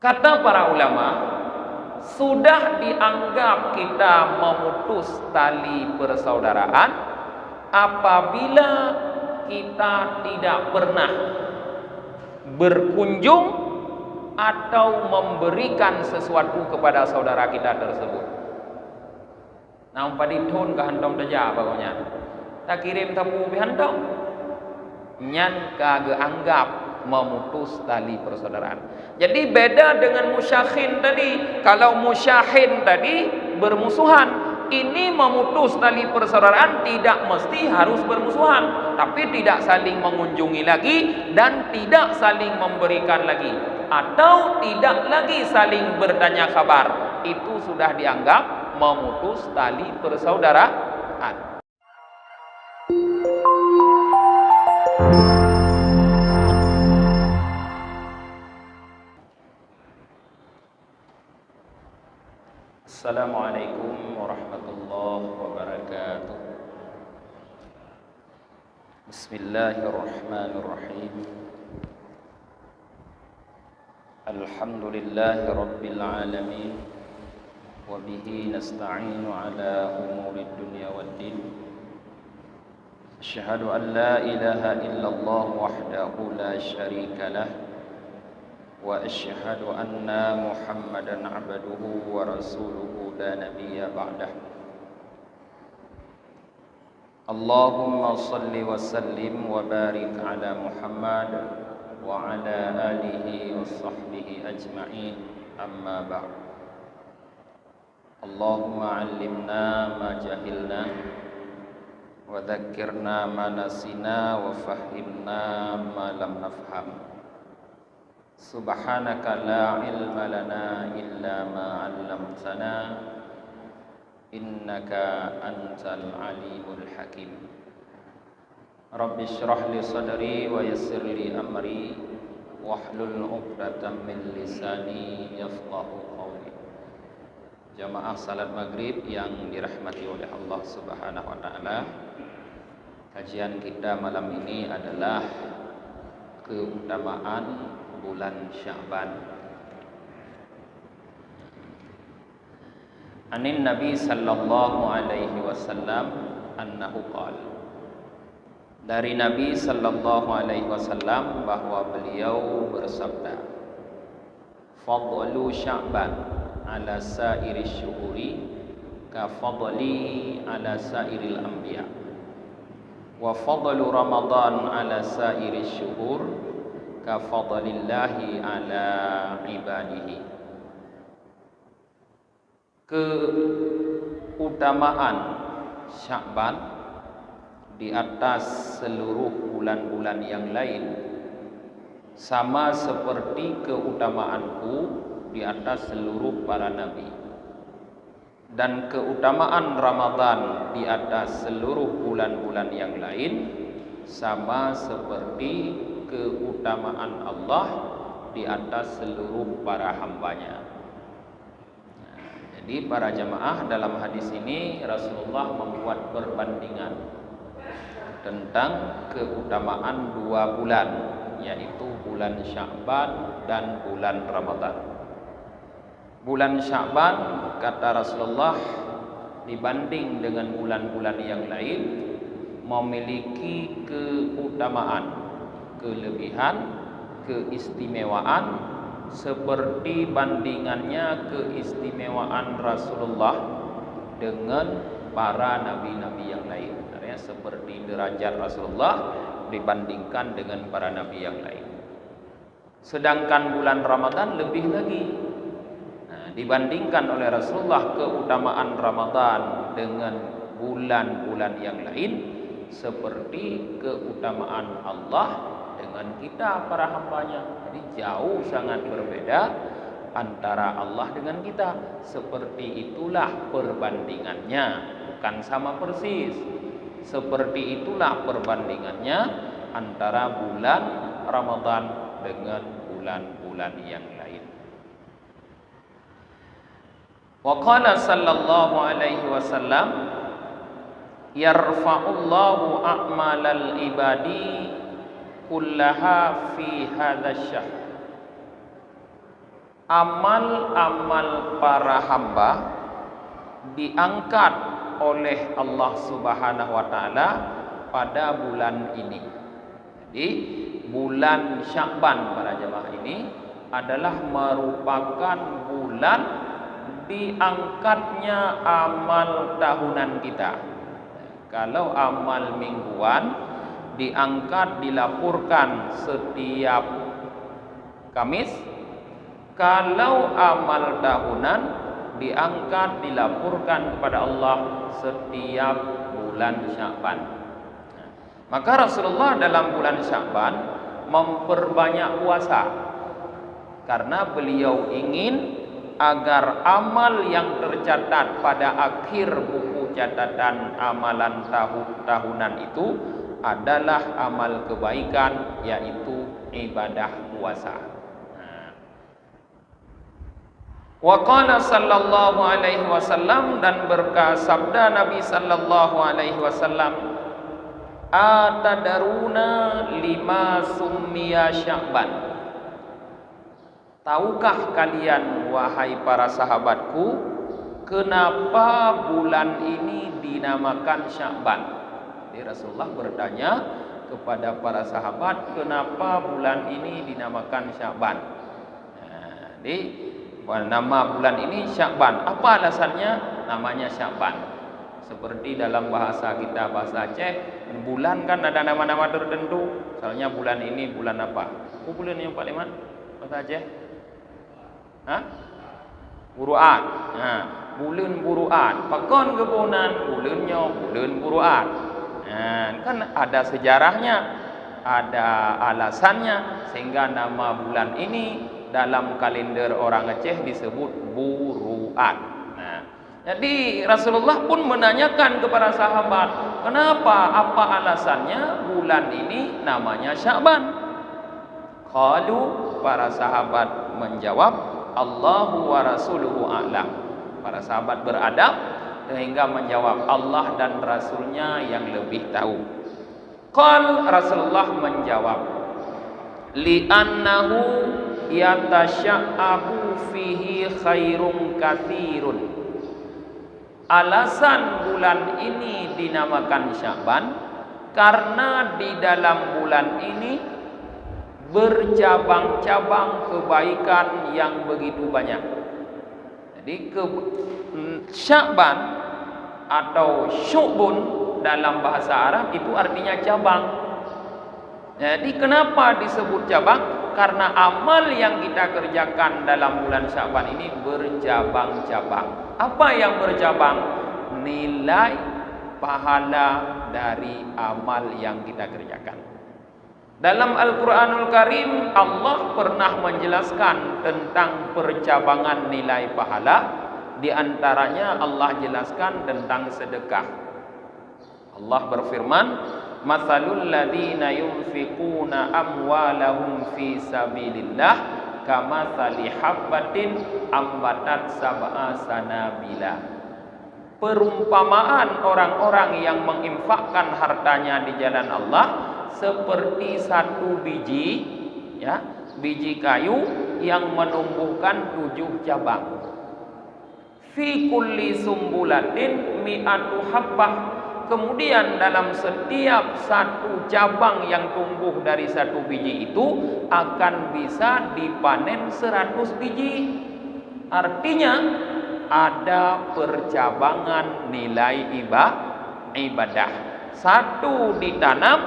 Kata para ulama, sudah dianggap kita memutus tali persaudaraan apabila kita tidak pernah berkunjung atau memberikan sesuatu kepada saudara kita tersebut. Nah, umpadi thon ka hantong daja pokoknya. Tak kirim tamu bi hantong. Nyan kagak anggap memutus tali persaudaraan. Jadi beda dengan musyakhin tadi. Kalau musyakhin tadi bermusuhan, ini memutus tali persaudaraan tidak mesti harus bermusuhan, tapi tidak saling mengunjungi lagi dan tidak saling memberikan lagi, atau tidak lagi saling bertanya kabar. Itu sudah dianggap memutus tali persaudaraan. Assalamualaikum warahmatullahi wabarakatuh. Bismillahirrahmanirrahim. Alhamdulillahi rabbil alamin. Wa bihi nasta'inu ala umurid dunya waddin. Asyhadu an la ilaha illallah wahdahu la syarika lah. Wa asyhadu anna Muhammadan abduhu wa rasuluhu la nabiyya ba'dah. Allahumma salli wa sallim wa barik ala Muhammad wa ala alihi wa sahbihi ajma'in, amma ba'd. Allahumma 'allimna ma jahilna wa dhakkirna ma nasina wa fahhimna ma lam nafham. Subhanaka la ilma lana illa ma 'allamtana innaka antal alimul hakim. Rabbi shrah li sadri wa yassir li amri wahlul 'uqdatam min lisani yafqahu qawli. Jamaah salat maghrib yang dirahmati oleh Allah Subhanahu wa taala. Kajian kita malam ini adalah keutamaan bulan Sya'ban. Anin Nabi sallallahu alaihi wasallam annahu qala. Dari Nabi sallallahu alaihi wasallam bahwa beliau bersabda, fadlu Sya'ban ala sa'iri syuhuri ka fadli ala sa'iril anbiya wa fadlu Ramadan ala sa'iri syuhur ka fadlillahi ala ibadihi. Keutamaan Sya'ban di atas seluruh bulan-bulan yang lain sama seperti keutamaanku di atas seluruh para nabi, dan keutamaan Ramadan di atas seluruh bulan-bulan yang lain sama seperti keutamaan Allah di atas seluruh para hambanya. Jadi para jamaah, dalam hadis ini Rasulullah membuat perbandingan tentang keutamaan dua bulan, yaitu bulan Sya'ban dan bulan Ramadan. Bulan Sya'ban, kata Rasulullah, dibanding dengan bulan-bulan yang lain memiliki keutamaan, kelebihan, keistimewaan seperti bandingannya keistimewaan Rasulullah dengan para nabi-nabi yang lain. Artinya seperti derajat Rasulullah dibandingkan dengan para nabi yang lain. Sedangkan bulan Ramadan lebih lagi. Nah, dibandingkan oleh Rasulullah keutamaan Ramadan dengan bulan-bulan yang lain seperti keutamaan Allah dengan kita para hambanya. Jadi jauh sangat berbeda antara Allah dengan kita. Seperti itulah perbandingannya, bukan sama persis. Seperti itulah perbandingannya antara bulan Ramadan dengan bulan-bulan yang lain. Wa qala sallallahu alaihi wasallam, yarfa'ullahu a'malal ibadi kullaha fi hadzal syahr. amal-amal para hamba diangkat oleh Allah Subhanahu wa taala pada bulan ini. Jadi bulan Sya'ban para jemaah ini adalah merupakan bulan diangkatnya amal tahunan kita. Kalau amal mingguan diangkat, dilaporkan setiap Kamis. Kalau amal tahunan diangkat, dilaporkan kepada Allah setiap bulan Sya'ban. Maka Rasulullah dalam bulan Sya'ban memperbanyak puasa karena beliau ingin agar amal yang tercatat pada akhir buku catatan amalan tahunan itu adalah amal kebaikan, yaitu ibadah puasa. Wa qala sallallahu alaihi wasallam, dan sabda Nabi sallallahu alaihi wasallam, atadaruna lima summiya Sya'ban. Tahukah kalian wahai para sahabatku, kenapa bulan ini dinamakan Sya'ban? Jadi Rasulullah bertanya kepada para sahabat, kenapa bulan ini dinamakan Sya'ban? Jadi nama bulan ini Sya'ban. Apa alasannya namanya Sya'ban? Seperti dalam bahasa kita, bahasa Aceh, bulan kan ada nama-nama tertentu. Misalnya bulan ini bulan apa? Oh, bulan yang paling mana? Bahasa Aceh? Buruan. Bulan buruan. Pakon kebunan bulannya bulan buruan. Kan ada sejarahnya, ada alasannya, sehingga nama bulan ini dalam kalender orang Aceh disebut buruan. Jadi Rasulullah pun menanyakan kepada sahabat, kenapa, apa alasannya bulan ini namanya Sya'ban? Qalu, para sahabat menjawab, Allahu wa rasuluhu a'lam. Para sahabat beradab sehingga menjawab, Allah dan Rasulnya yang lebih tahu. Qal, Rasulullah menjawab, li'annahu yatasya'abu fihi khairun katsirun. Alasan bulan ini dinamakan Sya'ban karena di dalam bulan ini bercabang-cabang kebaikan yang begitu banyak. Jadi Sya'ban atau Syu'bun dalam bahasa Arab itu artinya cabang. Jadi kenapa disebut cabang? Karena amal yang kita kerjakan dalam bulan Sya'ban ini bercabang-cabang. Apa yang bercabang? Nilai pahala dari amal yang kita kerjakan. Dalam Al-Quranul Karim, Allah pernah menjelaskan tentang percabangan nilai pahala. Di antaranya Allah jelaskan tentang sedekah. Allah berfirman, Mathalul ladhina yunfiquna amwalahum fi sabilillah kamathali habbatin ambatat sab'a sanabila. Perumpamaan orang-orang yang menginfakkan hartanya di jalan Allah seperti satu biji, biji kayu yang menumbuhkan 7 cabang. Fi kulli sumbulatin mi'atu habbah. Kemudian dalam setiap satu cabang yang tumbuh dari satu biji itu akan bisa dipanen 100 biji. Artinya ada percabangan nilai ibadah. Satu ditanam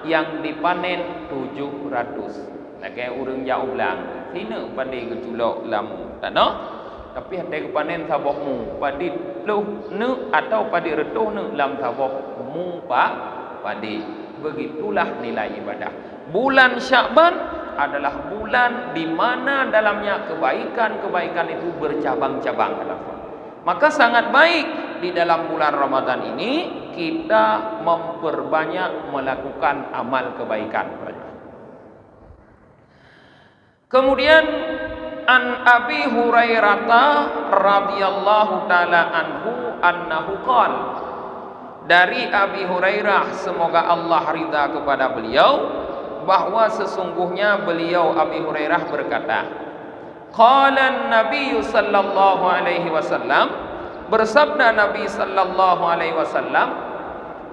yang dipanen 700. Lagi urang jauh ulang. Sini pandai keculok lam tanah. Tapi hati kepanen sabokmu padi lu ne atau padi retuh ne lam sabokmu padi. Begitulah nilai ibadah. Bulan Sya'ban adalah bulan di mana dalamnya kebaikan-kebaikan itu bercabang-cabang. Maka sangat baik di dalam bulan Ramadan ini kita memperbanyak melakukan amal kebaikan. Kemudian an Abi Hurairah radhiyallahu taala anhu annahu qala, dari Abi Hurairah semoga Allah ridha kepada beliau, bahwa sesungguhnya beliau Abi Hurairah berkata, Qala Nabi sallallahu alaihi wasallam, bersabda Nabi sallallahu alaihi wasallam,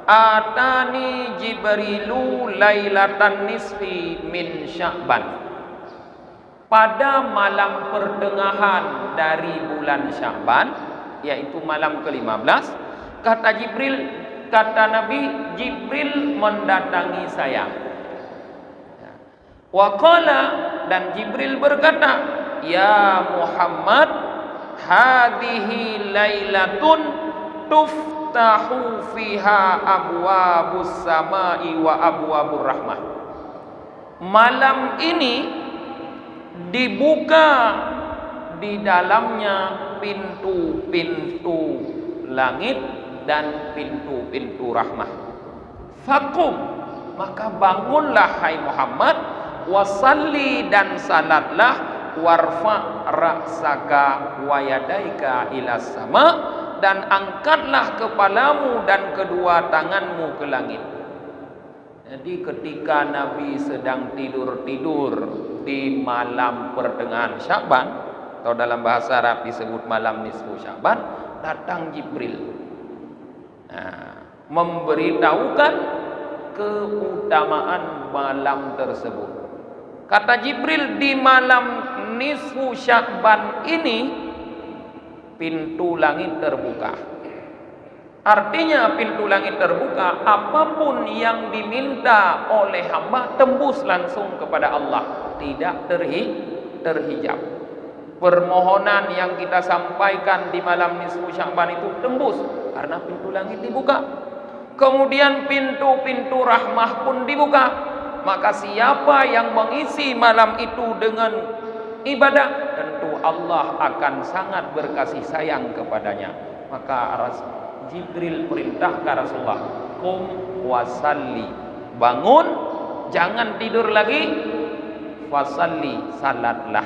atani Jibrilu lailatan nisfi min Sya'ban. Pada malam pertengahan dari bulan Sya'ban, yaitu malam ke-15, kata Nabi, Jibril mendatangi saya. Wa qala, dan Jibril berkata, ya Muhammad, hadhihi lailatun tuftahu fiha abwabus samai wa abwabur rahmah. Malam ini dibuka di dalamnya pintu-pintu langit dan pintu-pintu rahmah. Faqum, maka bangunlah hai Muhammad, wasalli, dan salatlah, warfa ra'saka wa yadaika ila sama, dan angkatlah kepalamu dan kedua tanganmu ke langit. Jadi ketika Nabi sedang tidur-tidur di malam pertengahan Sya'ban, atau dalam bahasa Arab disebut malam nisfu Sya'ban, datang Jibril, memberitahukan keutamaan malam tersebut. Kata Jibril, di malam nisfu Sya'ban ini pintu langit terbuka. Artinya pintu langit terbuka, apapun yang diminta oleh hamba tembus langsung kepada Allah, tidak terhijab. Permohonan yang kita sampaikan di malam nisfu Sya'ban itu tembus karena pintu langit dibuka. Kemudian pintu-pintu rahmah pun dibuka. Maka siapa yang mengisi malam itu dengan ibadah, tentu Allah akan sangat berkasih sayang kepadanya. Maka Jibril perintahkan Rasulullah, qum wasalli, bangun, jangan tidur lagi, wasalli, salatlah.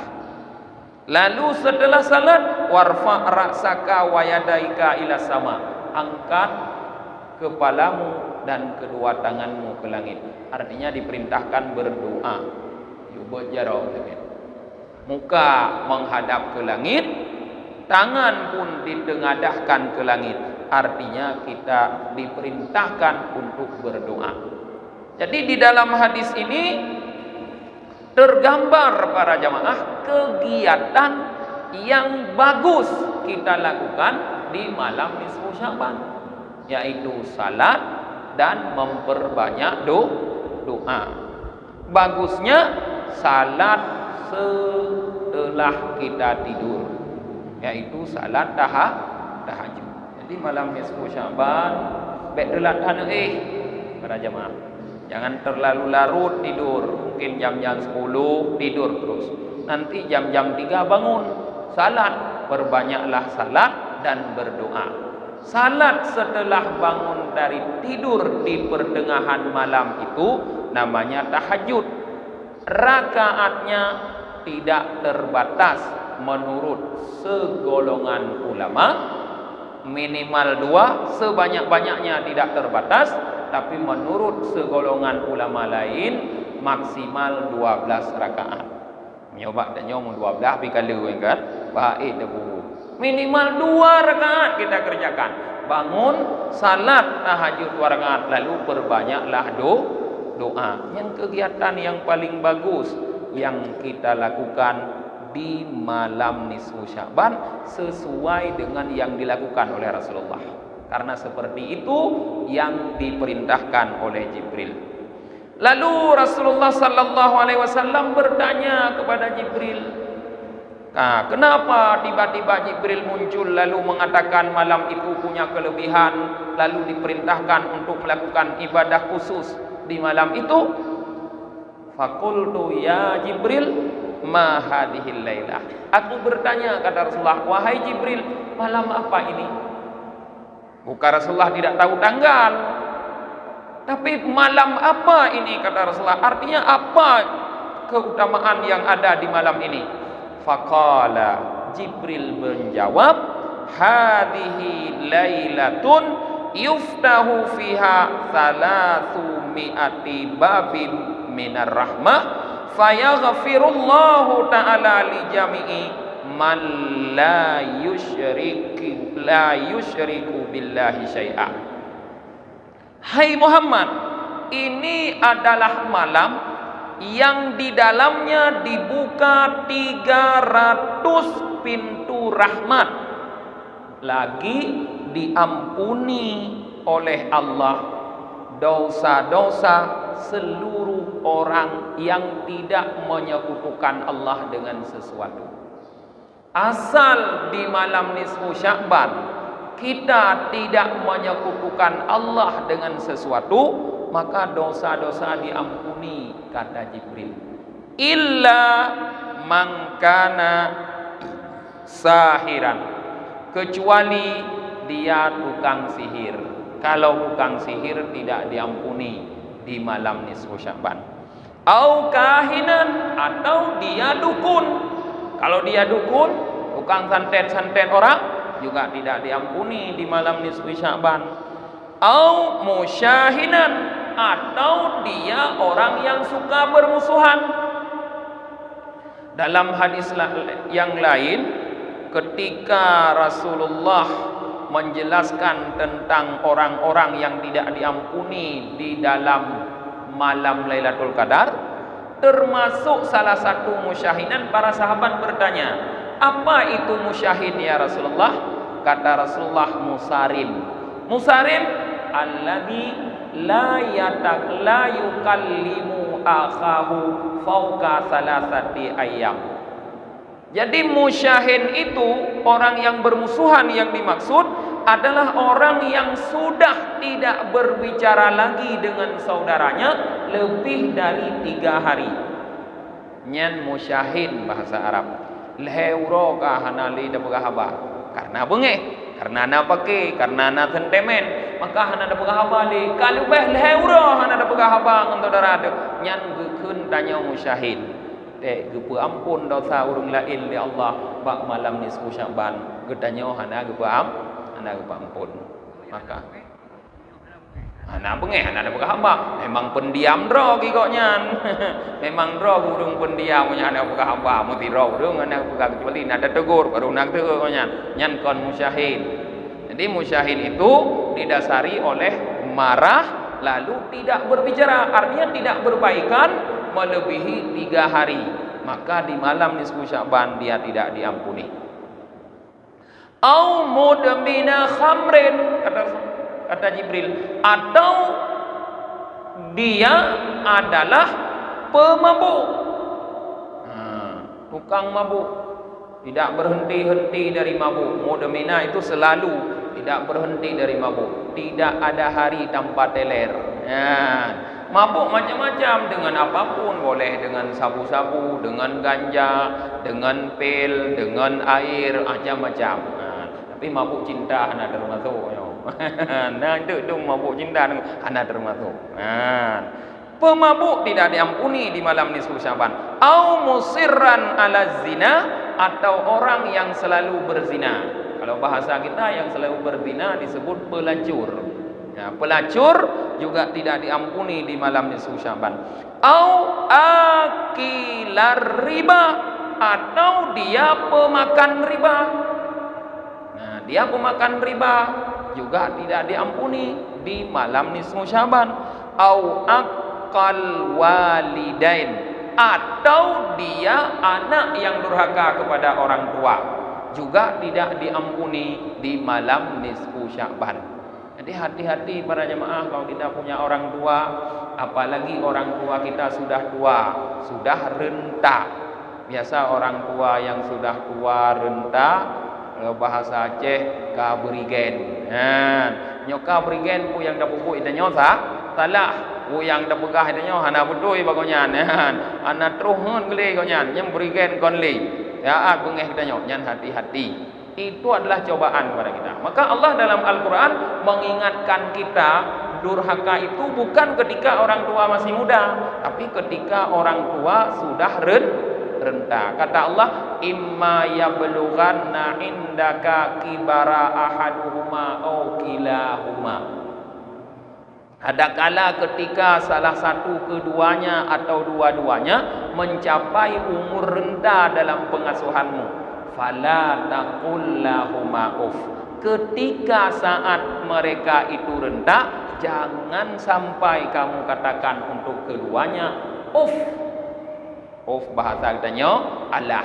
Lalu setelah salat, warfa ra'saka wa yadaika ila sama, angkat kepalamu dan kedua tanganmu ke langit. Artinya diperintahkan berdoa. Muka menghadap ke langit, tangan pun ditengadahkan ke langit. Artinya kita diperintahkan untuk berdoa. Jadi di dalam hadis ini tergambar para jamaah kegiatan yang bagus kita lakukan di malam nisfu Sya'ban, yaitu salat dan memperbanyak doa. Bagusnya salat setelah kita tidur, yaitu salat tahajud. Jadi malam nisfu Sya'ban bedelat para jamaah, jangan terlalu larut tidur. Mungkin jam-jam 10 tidur terus, nanti jam-jam 3 bangun salat. Perbanyaklah salat dan berdoa. Salat setelah bangun dari tidur di pertengahan malam itu namanya tahajud. Rakaatnya tidak terbatas menurut segolongan ulama, minimal 2, sebanyak-banyaknya tidak terbatas. Tapi menurut segolongan ulama lain maksimal 12 rakaat. Nyoba dan nyom 12 bikala kan baik debu. Minimal 2 rakaat kita kerjakan. Bangun salat tahajud 2 rakaat, lalu perbanyaklah doa. Yang kegiatan yang paling bagus yang kita lakukan di malam nisfu Sya'ban sesuai dengan yang dilakukan oleh Rasulullah. Karena seperti itu yang diperintahkan oleh Jibril. Lalu Rasulullah sallallahu alaihi wasallam bertanya kepada Jibril, kenapa tiba-tiba Jibril muncul lalu mengatakan malam itu punya kelebihan, lalu diperintahkan untuk melakukan ibadah khusus di malam itu? Faqultu ya Jibril, ma hadhil lailah. Aku bertanya, kata Rasulullah, wahai Jibril, malam apa ini? Bukan Rasulullah tidak tahu tanggal, tapi malam apa ini, kata Rasulullah. Artinya apa keutamaan yang ada di malam ini? Faqala, Jibril menjawab, hadhihi lailatun yuftahu fiha 300 babin minar rahmah fayaghfirullahu ta'ala li jami'i man la yusyriku billahi syai'a. Hai Muhammad, ini adalah malam yang di dalamnya dibuka 300 pintu rahmat, lagi diampuni oleh Allah dosa-dosa seluruh orang yang tidak menyekutukan Allah dengan sesuatu. Asal di malam nisfu Sya'ban kita tidak menyekutukan Allah dengan sesuatu, maka dosa-dosa diampuni, kata Jibril. Illa man kana sahiran, kecuali dia tukang sihir. Kalau tukang sihir tidak diampuni di malam nisfu Sya'ban. Au kahinan, atau dia dukun. Kalau dia dukun, tukang santet-santet orang, juga tidak diampuni di malam nisfu Sya'ban. Au musyahinan, atau dia orang yang suka bermusuhan. Dalam hadis yang lain, ketika Rasulullah menjelaskan tentang orang-orang yang tidak diampuni di dalam malam Lailatul Qadar, termasuk salah satu musyahidan, para sahabat bertanya, apa itu musyahid ya Rasulullah? Kata Rasulullah, musarim. Musarim alladzi la yukallimu akhahu fauqa salasati ayyam. Jadi musyahid itu orang yang bermusuhan, yang dimaksud adalah orang yang sudah tidak berbicara lagi dengan saudaranya lebih dari 3 hari. Nyan musyahid bahasa Arab. Leheuro ka hanali da begahaba. Karena bengeh, karena na pake, karena na sentimen, maka hana da begahaba li. Kalau beh leheuro hana da begahaba ngan saudara. Nyan gekeun tanya musyahid. Gepe ampun dosa urang lain li Allah bak malam nisfu Sya'ban. Gedanyo hana gepe ampun. Maka hana bengeh, hana ada berhamba. Memang pendiam dro gigoknya. Memang dro urang pendiam nya ada berhamba, muti dro urang ana kecuali ada tegur baru nak tegur nya. Nyan kon musyahid. Jadi musyahid itu didasari oleh marah lalu tidak berbicara, artinya tidak berbaikan melebihi 3 hari, maka di malam nisfu Sya'ban dia tidak diampuni. Au mudmina khamrin, kata Jibril, atau dia adalah pemabuk, tukang mabuk, tidak berhenti-henti dari mabuk. Mudmina itu selalu tidak berhenti dari mabuk, tidak ada hari tanpa teler. Mabuk macam-macam, dengan apapun boleh, dengan sabu-sabu, dengan ganja, dengan pil, dengan air, macam-macam. Tapi mabuk cinta hana termasuk. Nah itu mabuk cinta hana termasuk. Pemabuk tidak diampuni di malam nisfu Sya'ban. Au musirran ala zina, atau orang yang selalu berzina. Kalau bahasa kita yang selalu berzina disebut pelacur. Ya, pelacur juga tidak diampuni di malam nisfu Sya'ban. Au akilar riba, atau dia pemakan riba. Nah, dia pemakan riba juga tidak diampuni di malam nisfu Sya'ban. Au akal walidain, atau dia anak yang durhaka kepada orang tua, juga tidak diampuni di malam nisfu Sya'ban. Jadi hati-hati para jemaah kalau kita punya orang tua, apalagi orang tua kita sudah tua, sudah renta. Biasa orang tua yang sudah tua renta, bahasa Aceh kabrigen. Nyoka brigen pu yang dapupu itu nyosa, salah. Pu yang dapegah itu nyoh hana bedoi bagonya. Ana truhun gele gonya, nyem brigen konli. Ya bengeh kita nyoh, nyan hati-hati. Itu adalah cobaan kepada kita. Maka Allah dalam Al-Quran mengingatkan kita, durhaka itu bukan ketika orang tua masih muda, tapi ketika orang tua sudah renta. Kata Allah, imma yablughanna indaka kibara ahaduhuma au kilahuma. Ada kala ketika salah satu keduanya atau dua-duanya mencapai umur rendah dalam pengasuhanmu, fala taqul lahuma uff. Ketika saat mereka itu rendah, jangan sampai kamu katakan untuk keduanya uff. Uff bahasa katanya alah.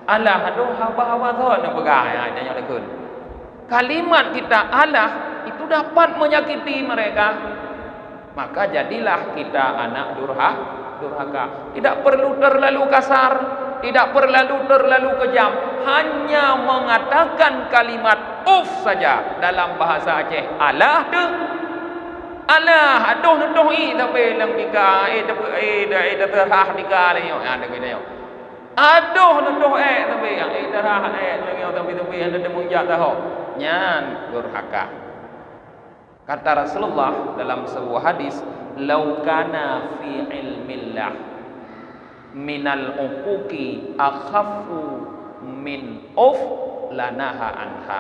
Alah aduh haba-haba tu nak pegang tanya lekun. Kalimat kita alah itu dapat menyakiti mereka. Maka jadilah kita anak durhaka. Tidak perlu terlalu kasar, tidak perlu terlalu kejam, hanya mengatakan kalimat uf saja dalam bahasa Aceh. Alah tu, alah aduh nuduh tapi lang dika dah terah dika ni ada kita yo. Aduh nuduh tapi yang terah lagi tapi ada demunjak tahu. Nyan durhaka. Kata Rasulullah dalam sebuah hadis, "Lau kana fi ilmillah minal uquqi akhafu min uf lanaha anha."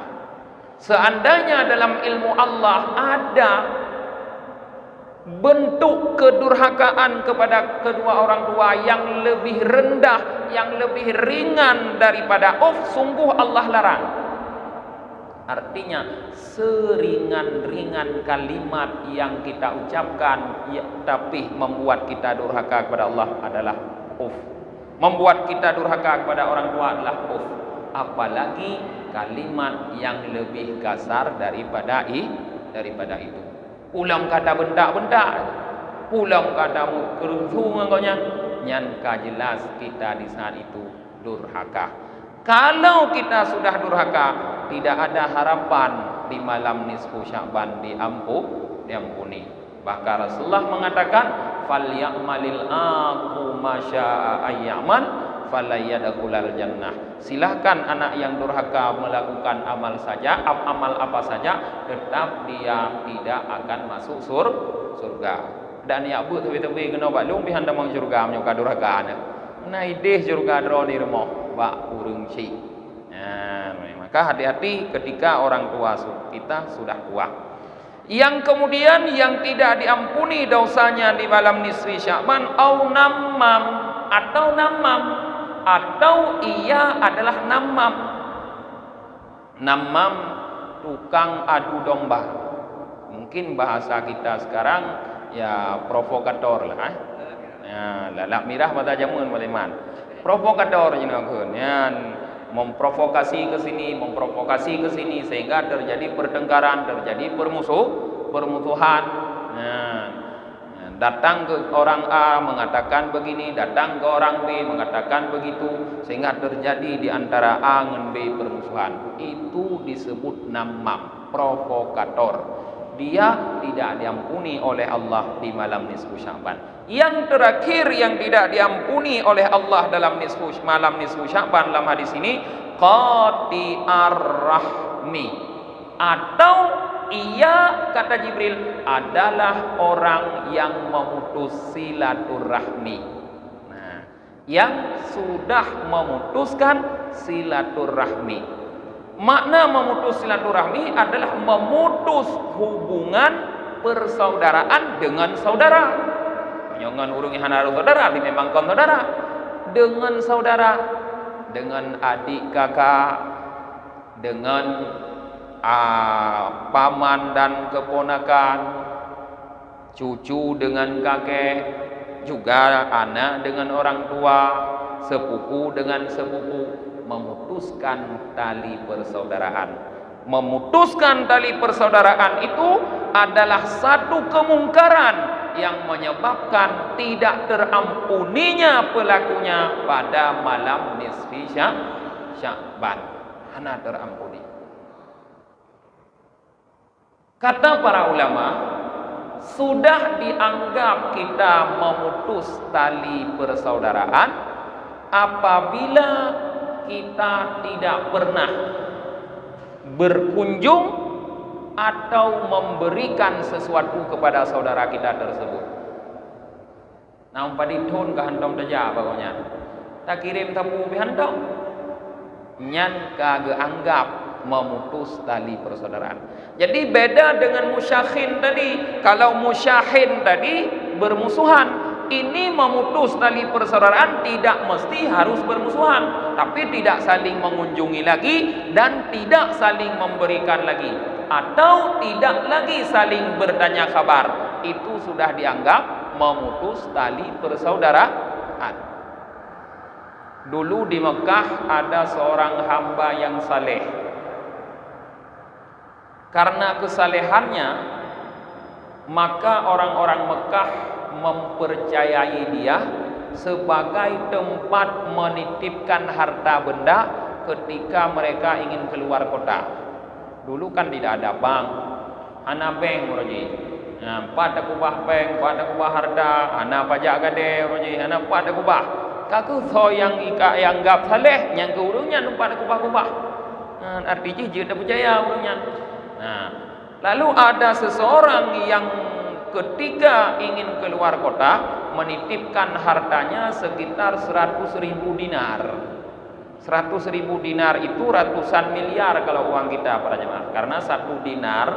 Seandainya dalam ilmu Allah ada bentuk kedurhakaan kepada kedua orang tua yang lebih rendah, yang lebih ringan daripada uf, sungguh Allah larang. Artinya seringan-ringan kalimat yang kita ucapkan tapi membuat kita durhaka kepada Allah adalah uf. Membuat kita durhaka kepada orang tua adalah uf. Apalagi kalimat yang lebih kasar daripada itu. Pulang kata bentak-bentak, pulang kata kerusung engkaunya, nyanka jelas kita di saat itu durhaka. Kalau kita sudah durhaka, tidak ada harapan di malam nisfu Sya'ban diampuni. Bahkan Rasulullah mengatakan, "Falyamalil aqu masya'a ayyaman falayadkhulal jannah." Silahkan anak yang durhaka melakukan amal apa saja, tetap dia tidak akan masuk surga. Dan ya bu tapi kena baklung pihan damang surga menyoka durhaka ana. Nah ide surga dro di rumah bak urung ci. Maka hati-hati ketika orang tua kita sudah tua. Yang kemudian yang tidak diampuni dosanya di malam nisfi Sya'ban au namam atau ia adalah namam. Namam tukang adu domba. Mungkin bahasa kita sekarang ya provokator lah. Ya, lalak mirah pada jamun maleman. Provokator jenengan memprovokasi ke sini sehingga terjadi pertengkaran, terjadi permusuhan. Datang ke orang A mengatakan begini, datang ke orang B mengatakan begitu, sehingga terjadi di antara A dengan B permusuhan. Itu disebut namam, provokator. Dia tidak diampuni oleh Allah di malam nisfu Sya'ban. Yang terakhir yang tidak diampuni oleh Allah dalam malam nisfu Sya'ban dalam hadis ini, qati'ar rahmi, atau ia kata Jibril adalah orang yang memutus silaturahmi. Nah, yang sudah memutuskan silaturahmi. Makna memutus silaturahmi adalah memutus hubungan persaudaraan dengan saudara. Jangan urung hanaru saudara, tapi memang kon saudara. Dengan saudara, dengan adik kakak, dengan paman dan keponakan, cucu dengan kakek, juga anak dengan orang tua, sepupu dengan sepupu. Memutuskan tali persaudaraan. Memutuskan tali persaudaraan itu adalah satu kemungkaran yang menyebabkan tidak terampuninya pelakunya pada malam nisfi Sya'ban. Hana terampuni. Kata para ulama, sudah dianggap kita memutus tali persaudaraan apabila kita tidak pernah berkunjung atau memberikan sesuatu kepada saudara kita tersebut. Nampak ditun ke hantam saja pokoknya. Tak kirim tamu ke hantam. Nyan kage anggap memutus tali persaudaraan. Jadi beda dengan musyahin tadi. Kalau musyahin tadi bermusuhan, ini memutus tali persaudaraan tidak mesti harus bermusuhan, tapi tidak saling mengunjungi lagi dan tidak saling memberikan lagi, atau tidak lagi saling bertanya kabar. Itu sudah dianggap memutus tali persaudaraan. Dulu di Mekah ada seorang hamba yang saleh. Karena kesalehannya, maka orang-orang Mekah mempercayai dia sebagai tempat menitipkan harta benda ketika mereka ingin keluar kota. Dulu kan tidak ada bank, ana bank roji. Nah, pada kubah bank, pada kubah harta, ana pajak gade roji, ana pada kubah. Kaku so yang anggap saleh, yang ke urungnya pada kubah-kubah. Artinya dia tak percaya urungnya. Nah, lalu ada seseorang yang ketika ingin keluar kota menitipkan hartanya sekitar 100.000 dinar. 100.000 dinar itu ratusan miliar kalau uang kita para jemaah. Karena satu dinar,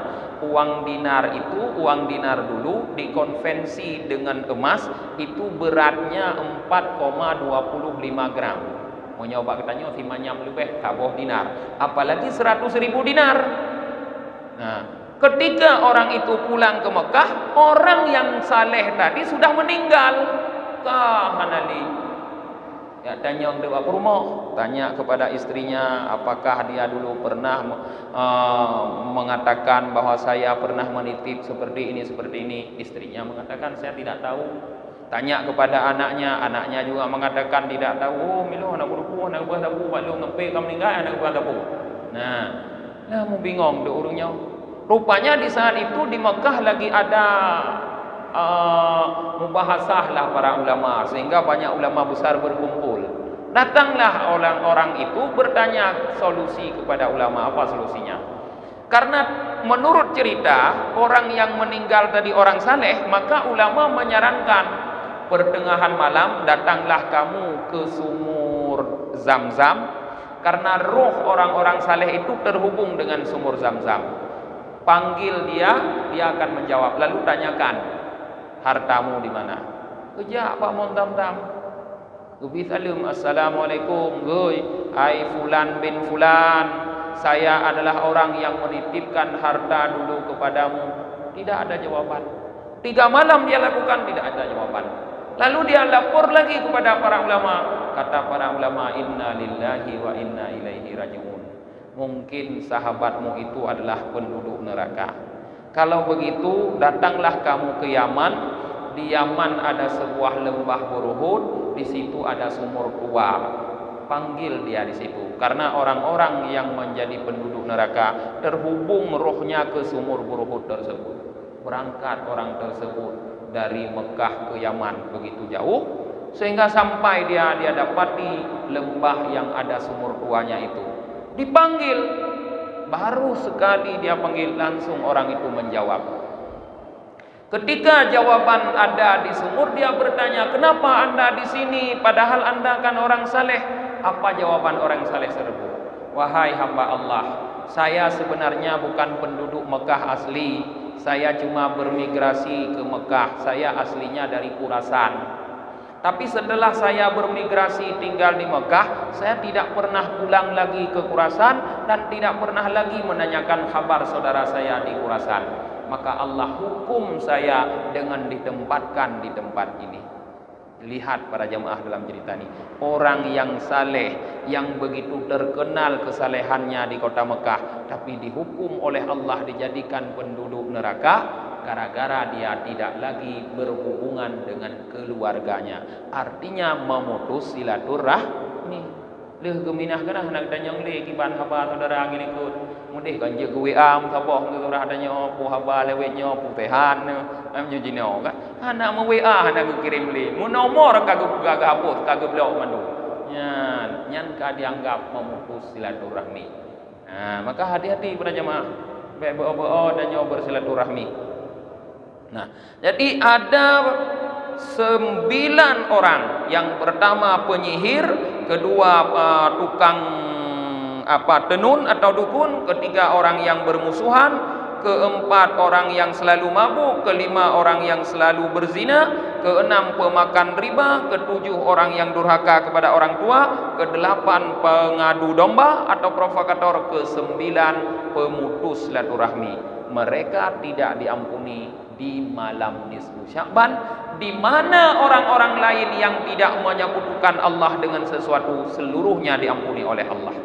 uang dinar itu, uang dinar dulu dikonvensi dengan emas itu beratnya 4,25 gram. Mau nyoba katanya timanya lebih kaboh dinar. Apalagi 100.000 dinar. Nah, ketika orang itu pulang ke Mekah, orang yang saleh tadi sudah meninggal. Hanali. Ya, tanya orang rumah, tanya kepada istrinya, apakah dia dulu pernah mengatakan bahwa saya pernah menitip seperti ini. Istrinya mengatakan saya tidak tahu. Tanya kepada anaknya, anaknya juga mengatakan tidak tahu. Oh, milo anak buruku, anak buah tapu, balu ngepe kamu meninggal anak buah tapu. Nah, mau bingung deh urungnya. Rupanya di saat itu di Mekah lagi ada mubahasah lah para ulama, sehingga banyak ulama besar berkumpul. Datanglah orang-orang itu bertanya solusi kepada ulama, apa solusinya? Karena menurut cerita orang yang meninggal tadi orang saleh, maka ulama menyarankan pertengahan malam datanglah kamu ke sumur Zam-Zam, karena roh orang-orang saleh itu terhubung dengan sumur Zam-Zam. Panggil dia, dia akan menjawab. Lalu tanyakan, hartamu di mana? Kerja Pak Montam-tam. Ubi salam, assalamualaikum. Goy, ai fulan bin fulan. Saya adalah orang yang menitipkan harta dulu kepadamu. Tidak ada jawaban. 3 malam dia lakukan, tidak ada jawaban. Lalu dia lapor lagi kepada para ulama. Kata para ulama, inna lillahi wa inna ilaihi raji'un. Mungkin sahabatmu itu adalah penduduk neraka. Kalau begitu, datanglah kamu ke Yaman. Di Yaman ada sebuah lembah Buruhud, di situ ada sumur keluar. Panggil dia di situ. Karena orang-orang yang menjadi penduduk neraka terhubung rohnya ke sumur Buruhud tersebut. Berangkat orang tersebut dari Mekah ke Yaman begitu jauh, sehingga sampai dia dapati lembah yang ada sumur keluarnya itu. Dipanggil, baru sekali dia panggil langsung orang itu menjawab. Ketika jawaban ada di sumur, dia bertanya, kenapa anda di sini padahal anda kan orang saleh? Apa jawaban orang saleh tersebut? Wahai hamba Allah, saya sebenarnya bukan penduduk Mekah asli. Saya cuma bermigrasi ke Mekah. Saya aslinya dari Khurasan. Tapi setelah saya bermigrasi tinggal di Mekah, saya tidak pernah pulang lagi ke Khurasan dan tidak pernah lagi menanyakan kabar saudara saya di Khurasan. Maka Allah hukum saya dengan ditempatkan di tempat ini. Lihat para jamaah dalam cerita ini, orang yang saleh, yang begitu terkenal kesalehannya di kota Mekah, tapi dihukum oleh Allah dijadikan penduduk neraka gara-gara dia tidak lagi berhubungan dengan keluarganya. Artinya memutus silaturahmi. Leh geminah kana hendak danyang le kiban haba saudara ngini kut. Mudih ganje ke WA saboh ke saudara danyo pu haba lewetnyo pu tehan am nyujino ka. Hana mu WA hana kirim le. Mu nomor kagak hapus kagak blok mandu. Nyan ka dianggap memutus silaturahmi. Nah, maka hati-hati para jemaah. Baik-baik danyo bersilaturahmi. Nah, jadi ada 9 orang. Yang pertama penyihir, kedua tukang tenun atau dukun, ketiga orang yang bermusuhan, keempat orang yang selalu mabuk, kelima orang yang selalu berzina, keenam pemakan riba, ketujuh orang yang durhaka kepada orang tua, kedelapan pengadu domba atau provokator, kesembilan pemutus silaturahmi. Mereka tidak diampuni di malam nisfu Sya'ban, di mana orang-orang lain yang tidak menyekutukan Allah dengan sesuatu seluruhnya diampuni oleh Allah.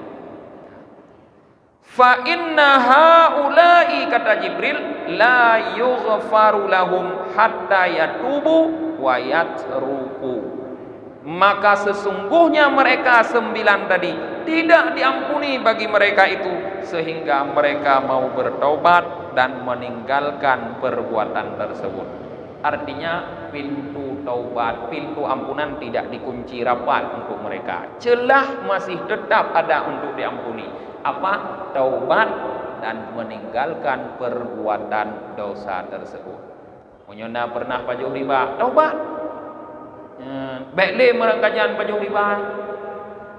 Fa inna haula'i, kata Jibril, la yughfaru lahum hatta yatubu wa yatruku. Maka sesungguhnya mereka 9 tadi tidak diampuni bagi mereka itu sehingga mereka mau bertaubat dan meninggalkan perbuatan tersebut. Artinya pintu taubat, pintu ampunan tidak dikunci rapat untuk mereka. Celah masih tetap ada untuk diampuni. Apa? Taubat dan meninggalkan perbuatan dosa tersebut. Punyana pernah pajuh riba, taubat. Baik le merangkajan pajuh riba,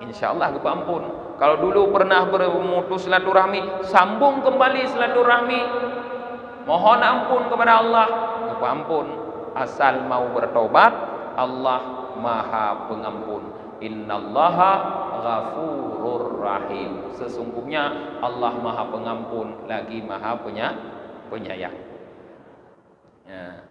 insyaallah kita ampun. Kalau dulu pernah bermutus silaturahmi, sambung kembali silaturahmi, mohon ampun kepada Allah, kita ampun. Asal mau bertobat, Allah Maha Pengampun. Innallaha ghafurur rahim. Sesungguhnya Allah Maha Pengampun lagi Maha Penyayang. Ya.